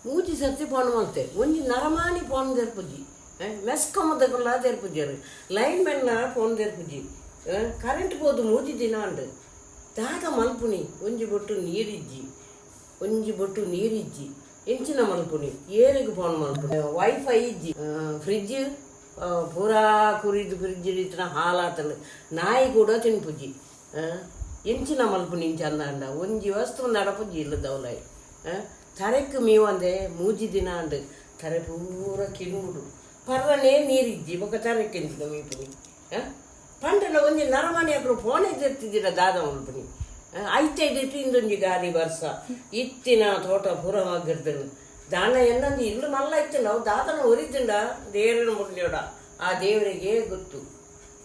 ಮೂಜಿ ಸರ್ತಿ ಫೋನ್ ಮಾಡ್ತೆ ಒಂಜಿ ನರಮಾನಿ ಫೋನ್ ತೆರ್ಪುಜಿ ಮೆಸ್ಕಮ್ಮದಕ್ಕಲ್ಲ ತೆರ್ಪುಜರು ಲೈನ್ ಮೆನ್ನ ಫೋನ್ ತೆರ್ಪುಜಿ ಕರೆಂಟ್ ಪೋದು ಮೂಜಿ ದಿನ ಅಂಡು ದಾದ ಮಲ್ಪುನಿ ಒಂಜಿ ಬೊಟ್ಟು ನೀರಿಜ್ಜಿ ಎಂಚಿನ ಮಲ್ಪುನಿ ಏನಿಗೆ ಫೋನ್ ಮಲ್ಪುನಿ ವೈಫೈ ಇಜ್ಜಿ ಫ್ರಿಡ್ಜ್ ಪೂರಾ ಕುರಿದು ಫ್ರಿಡ್ಜ್ ಇತ್ತಿನ ಹಾಲಾತಂಡು ನಾಯಿ ಕೂಡ ತಿನ್ಪುಜಿ ಎಂಚಿನ ಮಲ್ಪುನಿ ಚಂದ ಅಂಡ ಒಂಜಿ ವಸ್ತು ನಡಪುಜಿ ಇಲ್ಲದವಲಾಯಿ ತರೆಕ್ ಮೀವಂದೆ ಮೂಜಿ ದಿನ ಅಂಡು ತರೆ ಪೂರ ಕಿರುಗುಡು ಪರ್ರನೇ ನೀರಿಜ್ಜಿ ಬೊಕ ತರೆಕ್ ಎಂಚಿನ ಮೀಪುನಿ ಪಂಡಲ ಒಂಜಿ ನರಮಣಿ ಅಕ್ರು ಫೋನ್ ಎತ್ತಿದ್ದೀರ ದಾದ ಮಲ್ಪುನಿ ಐತೆ ಇಟ್ಟು ಇಂದೊಂಜಿ ಗಾಡಿ ಬರ್ಸ ಇತ್ತಿನ ತೋಟ ಪೂರ ಆಗಿರ್ದನು ದಾನ ಎನ್ನೊಂದು ಇಲ್ಲು ಮಲ್ಲ ಇತ್ತು ನಾವು ದಾದನ ಹೊರಿದ್ದಂಡ ದೇವರನ್ನು ಮುಟ್ಲಿಯೋಡ ಆ ದೇವರಿಗೆ ಗೊತ್ತು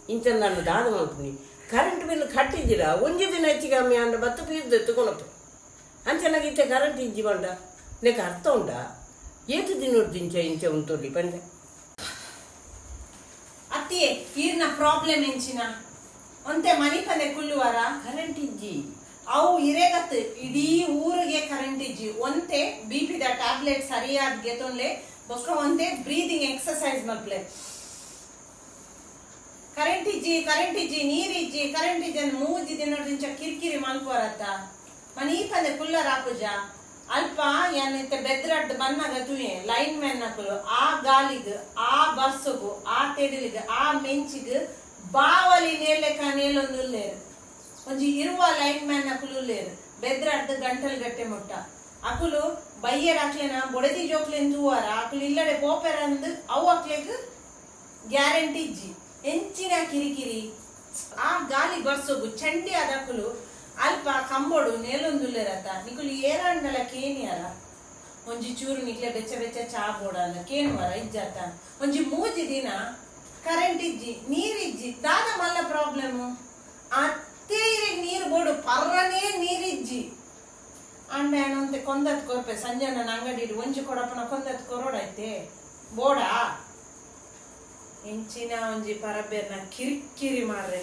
ಇಂಚಂದ ನಾನು ದಾದ ಮಲ್ಪುನಿ ಕರೆಂಟ್ ಬಿಲ್ ಕಟ್ಟಿದ್ದೀರಾ ಒಂಜಿ ದಿನ ಹೆಚ್ಚಿಗೆ ಅಮ್ಮಿ ಅಂಡ ಬತ್ತು ಪೀರ್ದು ಎತ್ತುಕೊಳಪ್ಪು ಅಂಚನಾಗಿತ್ತೆ ಕರೆಂಟ್ ಇಜ್ಜಿ ಬಂಡ ನೆಕ್ ಅರ್ಥ ಉಂಟಾ ಏತು ದಿನೋಡು ಇಂಚ ಉಂಟು ಪಂಡೆ ಅತ್ತಿಯೇ ಈರ್ನ ಪ್ರಾಬ್ಲಮ್ ಎಂಚಿನ ಒಂತೆ ಮನಿ ಪಂದೆ ಕುಲ್ಲುವಾರ ಕರೆಂಟ್ ಇಜ್ಜಿ ಅವು ಇರೇಗತ್ ಇಡೀ ಊರಿಗೆ ಕರೆಂಟ್ ಇಜ್ಜಿ ಒಂತೆ ಬಿಪಿದ ಟ್ಯಾಬ್ಲೆಟ್ ಸರಿಯಾದ ಗೆತೊನ್ಲೆ ಬೊಕ್ಕ ಒಂತೆ ಬ್ರೀದಿಂಗ್ ಎಕ್ಸರ್ಸೈಸ್ ಮಲ್ಪಲೆ ಕರೆಂಟ್ ಇಜ್ಜಿ ನೀರಿಜ್ಜಿ ಕರೆಂಟ್ ಇಜ್ಜಿ ಅಂತ ಮೂಜಿ ದಿನದಿಂದ ಕಿರಿಕಿರಿ ಮಲ್ಪೋರತ್ತ ಮನಿ ಪಂದೆ ಕುಲ್ಲರ ಆಪುಜ ಅಲ್ಪ ಏನಿತ್ತೆ ಬೆದ್ರಡ್ ಬನ್ನಾಗ ತುಯೆ ಲೈನ್ ಮ್ಯಾನ್ ಹಾಕಲು ಆ ಗಾಲಿಗ್ ಆ ಬಸ್ಸುಗು ಆ ತೆಡಿಲಿಗ್ ಆ ಮೆಂಚಿಗ್ ಬಾವಲಿ ನೇಲೆಕ ನೇಲೊಂದುಲ್ಲೇರು ಒಂಜಿ ಇರುವ ಲೈನ್ ಮ್ಯಾನ್ ಅಕುಲುಲ್ಲೇರು ಬೆದ್ರಡ್ ಗಂಟಲ್ ಗಟ್ಟೆ ಮುಟ್ಟ ಅಕುಲು ಬಯ್ಯರ್ ಹಾಕ್ಲೆನ ಬೊಡದಿ ಜೋಕ್ಲೆನ್ ತೂವಾರ ಅಕುಲು ಇಲ್ಲಡೆ ಪೋಪೆರ್ ಅಂದ್ ಅವು ಹಾಕ್ಲೆಗ್ ಗ್ಯಾರಂಟಿ ಇಜ್ಜಿ ಎಂಚಿನ ಕಿರಿಕಿರಿ ಆ ಗಾಲಿ ಬರ್ಸೋಗು ಚಂಡಿ ಆದ ಅಕುಲು ಅಲ್ಪ ಕಂಬೋಡು ನೇಲೊಂದುಲ್ಲೇರತ್ತ ನಿಕುಲು ಏರಾಂಡಲ ಕೇನಿಯರ ಒಂಜಿ ಚೂರು ನಿಕ್ಲೆ ಬೆಚ್ಚ ಚಾ ಬೋಡಲ್ಲ ಕೇನುವರ ಇಜ್ಜಾತ ಒಂಜಿ ಮೂಜಿ ದಿನ ಕರೆಂಟ್ ಇಜ್ಜಿ ನೀರಿಜ್ಜಿ ದಾದ ಮಲ್ಲ ಪ್ರಾಬ್ಲಮ್ ಅತ್ತೇ ನೀರು ಬೋಡು ಪರ್ರನೇ ನೀರಿಜ್ಜಿ ಅಂಡ ಏನಂತೆ ಕೊಂದತ್ ಕೊರ್ಪೆ ಸಂಜೆ ನನ್ನ ಅಂಗಡಿ ಒಂಜಿ ಕೊಡಪನ ಕೊಂದತ್ ಕೊರೋಡೈತೆ ಬೋಡ ಎಂಚಿನ ಒಂಜಿ ಪರಬೇರ್ನ ಕಿರಿಕಿರಿ ಮಾಡ್ರೆ